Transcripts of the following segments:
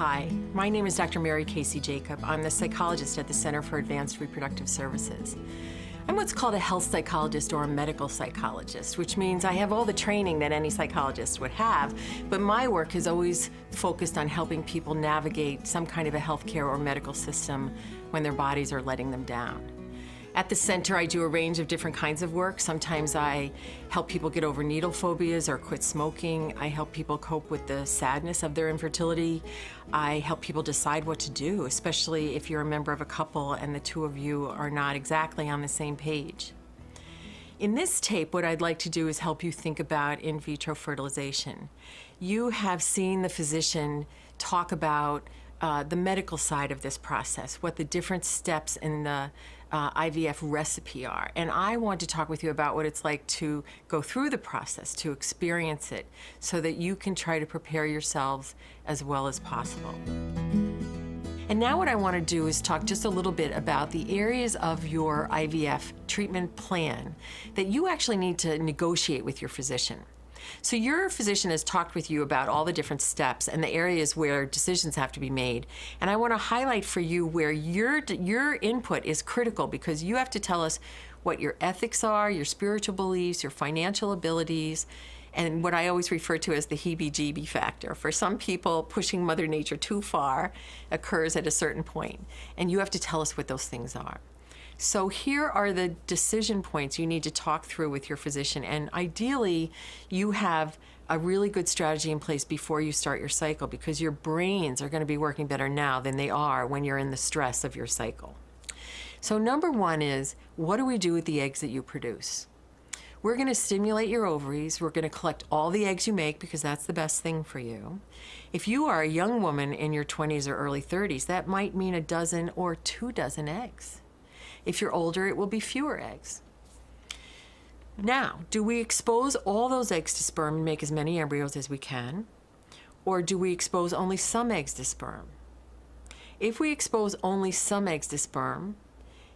Hi, my name is Dr. Mary Casey Jacob. I'm the psychologist at the Center for Advanced Reproductive Services. I'm what's called a health psychologist or a medical psychologist, which means I have all the training that any psychologist would have, but my work is always focused on helping people navigate some kind of a healthcare or medical system when their bodies are letting them down. At the center, I do a range of different kinds of work. Sometimes I help people get over needle phobias or quit smoking. I help people cope with the sadness of their infertility. I help people decide what to do, especially if you're a member of a couple and the two of you are not exactly on the same page. In this tape, what I'd like to do is help you think about in vitro fertilization. You have seen the physician talk about the medical side of this process, what the different steps in the IVF recipe are. And I want to talk with you about what it's like to go through the process, to experience it, so that you can try to prepare yourselves as well as possible. And now what I want to do is talk just a little bit about the areas of your IVF treatment plan that you actually need to negotiate with your physician. So your physician has talked with you about all the different steps and the areas where decisions have to be made. And I want to highlight for you where your input is critical, because you have to tell us what your ethics are, your spiritual beliefs, your financial abilities, and what I always refer to as the heebie-jeebie factor. For some people, pushing Mother Nature too far occurs at a certain point, and you have to tell us what those things are. So here are the decision points you need to talk through with your physician, and ideally you have a really good strategy in place before you start your cycle, because your brains are going to be working better now than they are when you're in the stress of your cycle. So number one is, what do we do with the eggs that you produce? We're going to stimulate your ovaries. We're going to collect all the eggs you make, because that's the best thing for you. If you are a young woman in your 20s or early 30s, that might mean a dozen or 2 dozen eggs. If you're older, it will be fewer eggs. Now, do we expose all those eggs to sperm and make as many embryos as we can? Or do we expose only some eggs to sperm? If we expose only some eggs to sperm,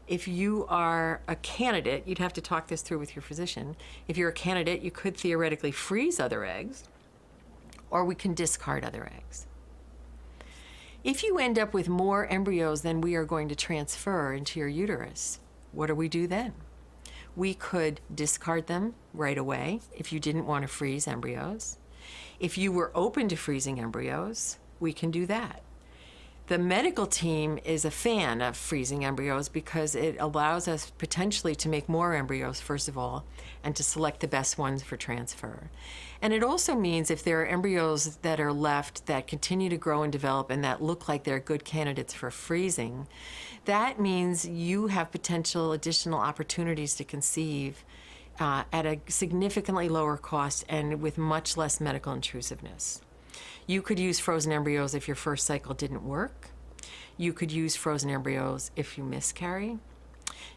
if you are a candidate, you'd have to talk this through with your physician. If you're a candidate, you could theoretically freeze other eggs, or we can discard other eggs. If you end up with more embryos than we are going to transfer into your uterus, what do we do then? We could discard them right away if you didn't want to freeze embryos. If you were open to freezing embryos, we can do that. The medical team is a fan of freezing embryos because it allows us potentially to make more embryos, first of all, and to select the best ones for transfer. And it also means if there are embryos that are left that continue to grow and develop and that look like they're good candidates for freezing, that means you have potential additional opportunities to conceive at a significantly lower cost and with much less medical intrusiveness. You could use frozen embryos if your first cycle didn't work. You could use frozen embryos if you miscarry.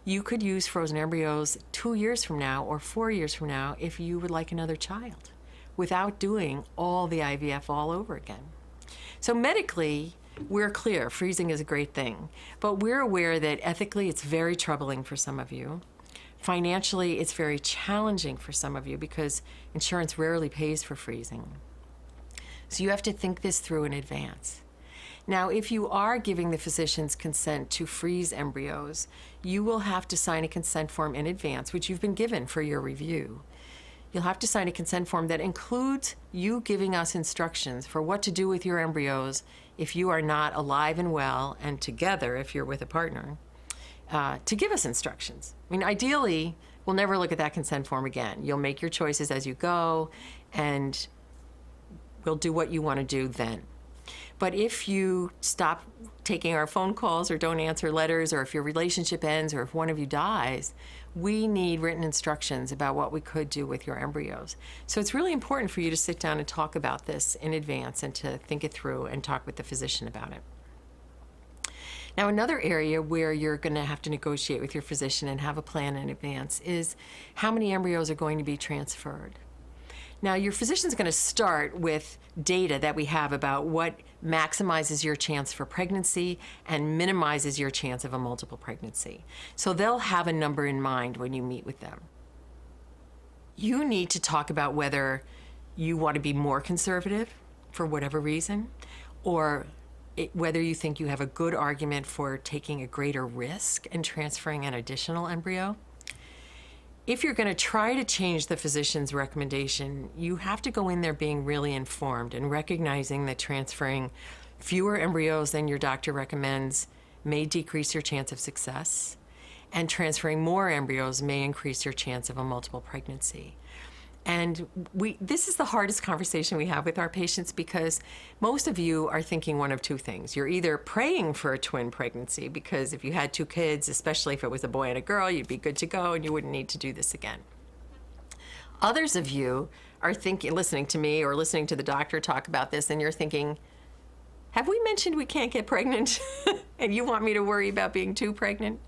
You could use frozen embryos 2 years from now or 4 years from now if you would like another child, without doing all the IVF all over again. So medically, we're clear, freezing is a great thing, but we're aware that ethically it's very troubling for some of you. Financially, it's very challenging for some of you because insurance rarely pays for freezing. So you have to think this through in advance. Now, if you are giving the physician's consent to freeze embryos, you will have to sign a consent form in advance, which you've been given for your review. You'll have to sign a consent form that includes you giving us instructions for what to do with your embryos if you are not alive and well, and together if you're with a partner, to give us instructions. I mean, ideally, we'll never look at that consent form again. You'll make your choices as you go, and we'll do what you want to do then. But if you stop taking our phone calls or don't answer letters, or if your relationship ends, or if one of you dies, we need written instructions about what we could do with your embryos. So it's really important for you to sit down and talk about this in advance and to think it through and talk with the physician about it. Now, another area where you're going to have to negotiate with your physician and have a plan in advance is how many embryos are going to be transferred. Now, your physician's going to start with data that we have about what maximizes your chance for pregnancy and minimizes your chance of a multiple pregnancy. So they'll have a number in mind when you meet with them. You need to talk about whether you want to be more conservative for whatever reason, or whether you think you have a good argument for taking a greater risk and transferring an additional embryo. If you're going to try to change the physician's recommendation, you have to go in there being really informed and recognizing that transferring fewer embryos than your doctor recommends may decrease your chance of success, and transferring more embryos may increase your chance of a multiple pregnancy. And this is the hardest conversation we have with our patients, because most of you are thinking one of two things. You're either praying for a twin pregnancy, because if you had 2 kids, especially if it was a boy and a girl, you'd be good to go and you wouldn't need to do this again. Others of you are thinking, listening to me or listening to the doctor talk about this, and you're thinking, have we mentioned we can't get pregnant? And you want me to worry about being too pregnant?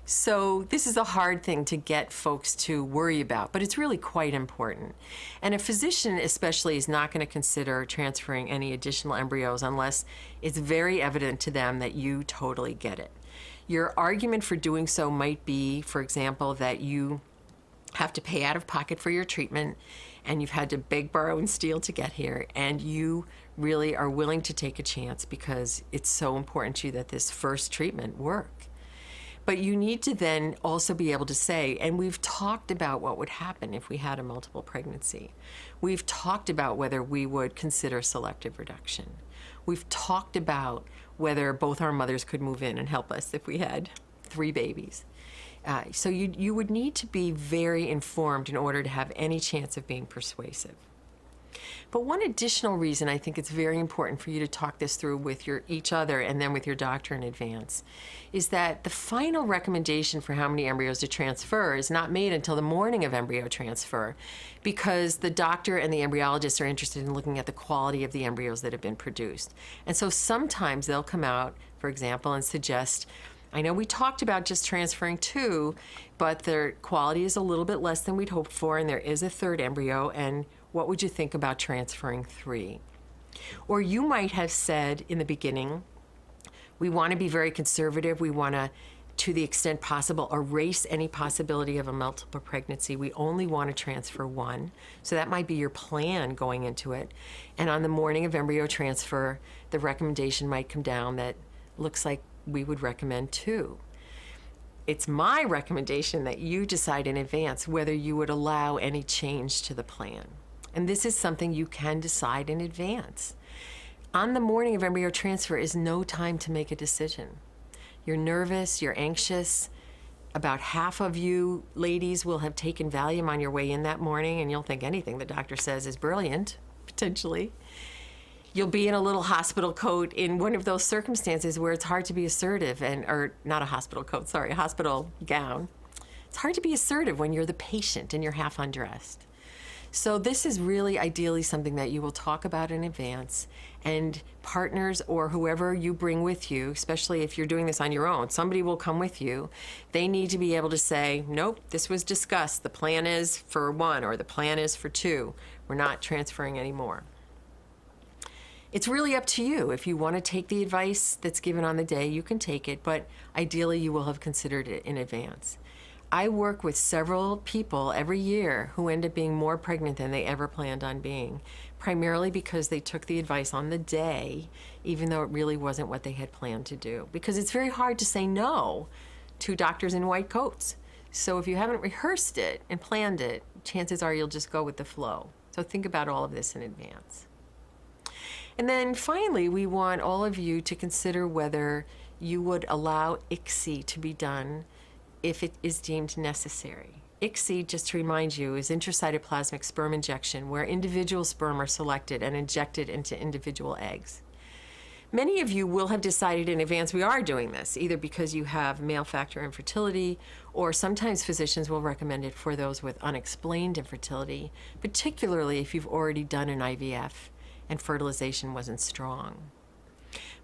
So this is a hard thing to get folks to worry about, but it's really quite important. And a physician especially is not going to consider transferring any additional embryos unless it's very evident to them that you totally get it. Your argument for doing so might be, for example, that you have to pay out of pocket for your treatment and you've had to beg, borrow, and steal to get here, and you really are willing to take a chance because it's so important to you that this first treatment work. But you need to then also be able to say, and we've talked about what would happen if we had a multiple pregnancy. We've talked about whether we would consider selective reduction. We've talked about whether both our mothers could move in and help us if we had 3 babies. So you would need to be very informed in order to have any chance of being persuasive. But one additional reason I think it's very important for you to talk this through with each other and then with your doctor in advance is that the final recommendation for how many embryos to transfer is not made until the morning of embryo transfer, because the doctor and the embryologist are interested in looking at the quality of the embryos that have been produced. And so sometimes they'll come out, for example, and suggest, I know we talked about just transferring 2, but their quality is a little bit less than we'd hoped for, and there is a 3rd embryo, and what would you think about transferring 3? Or you might have said in the beginning, we want to be very conservative. We want to the extent possible, erase any possibility of a multiple pregnancy. We only want to transfer 1. So that might be your plan going into it. And on the morning of embryo transfer, the recommendation might come down that looks like we would recommend 2. It's my recommendation that you decide in advance whether you would allow any change to the plan. And this is something you can decide in advance. On the morning of embryo transfer is no time to make a decision. You're nervous, you're anxious. About half of you ladies will have taken Valium on your way in that morning, and you'll think anything the doctor says is brilliant, potentially. You'll be in a little hospital coat in one of those circumstances where it's hard to be assertive, or not a hospital coat, sorry, a hospital gown. It's hard to be assertive when you're the patient and you're half undressed. So this is really ideally something that you will talk about in advance, and partners or whoever you bring with you, especially if you're doing this on your own, somebody will come with you. They need to be able to say, nope, this was discussed. The plan is for 1 or the plan is for 2. We're not transferring anymore. It's really up to you. If you want to take the advice that's given on the day, you can take it, but ideally you will have considered it in advance. I work with several people every year who end up being more pregnant than they ever planned on being, primarily because they took the advice on the day, even though it really wasn't what they had planned to do. Because it's very hard to say no to doctors in white coats. So if you haven't rehearsed it and planned it, chances are you'll just go with the flow. So think about all of this in advance. And then finally, we want all of you to consider whether you would allow ICSI to be done if it is deemed necessary. ICSI, just to remind you, is intracytoplasmic sperm injection, where individual sperm are selected and injected into individual eggs. Many of you will have decided in advance we are doing this, either because you have male factor infertility, or sometimes physicians will recommend it for those with unexplained infertility, particularly if you've already done an IVF and fertilization wasn't strong.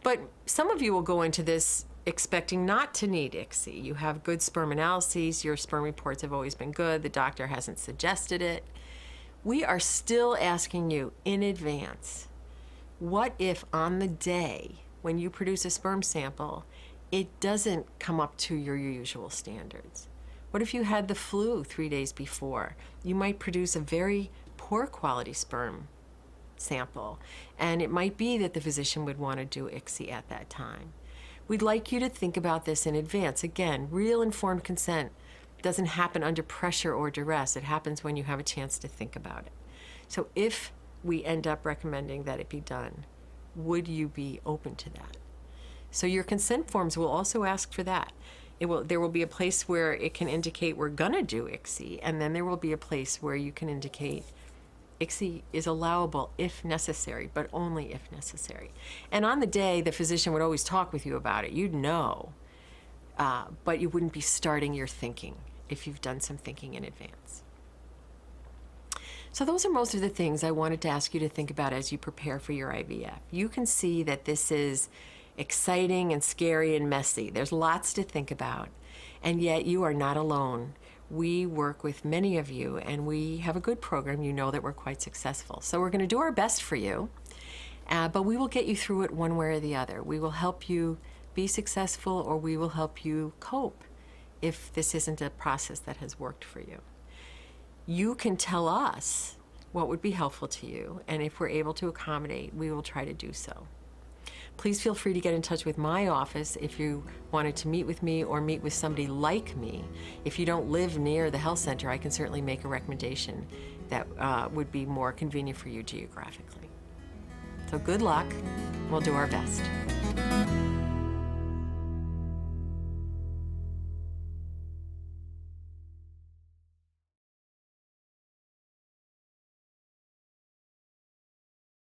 But some of you will go into this expecting not to need ICSI. You have good sperm analyses, your sperm reports have always been good, the doctor hasn't suggested it. We are still asking you in advance, what if on the day when you produce a sperm sample, it doesn't come up to your usual standards? What if you had the flu 3 days before? You might produce a very poor quality sperm. sample, and it might be that the physician would want to do ICSI at that time. We'd like you to think about this in advance. Again, real informed consent doesn't happen under pressure or duress. It happens when you have a chance to think about it. So if we end up recommending that it be done, would you be open to that? So your consent forms will also ask for that. There will be a place where it can indicate we're gonna do ICSI, and then there will be a place where you can indicate ICSI is allowable if necessary, but only if necessary. And on the day, the physician would always talk with you about it. You'd know, but you wouldn't be starting your thinking if you've done some thinking in advance. So those are most of the things I wanted to ask you to think about as you prepare for your IVF. You can see that this is exciting and scary and messy. There's lots to think about, and yet you are not alone. We work with many of you, and we have a good program. You know that we're quite successful. So we're going to do our best for you, but we will get you through it one way or the other. We will help you be successful, or we will help you cope if this isn't a process that has worked for you. You can tell us what would be helpful to you, and if we're able to accommodate, we will try to do so. Please feel free to get in touch with my office if you wanted to meet with me or meet with somebody like me. If you don't live near the health center, I can certainly make a recommendation that would be more convenient for you geographically. So good luck. We'll do our best.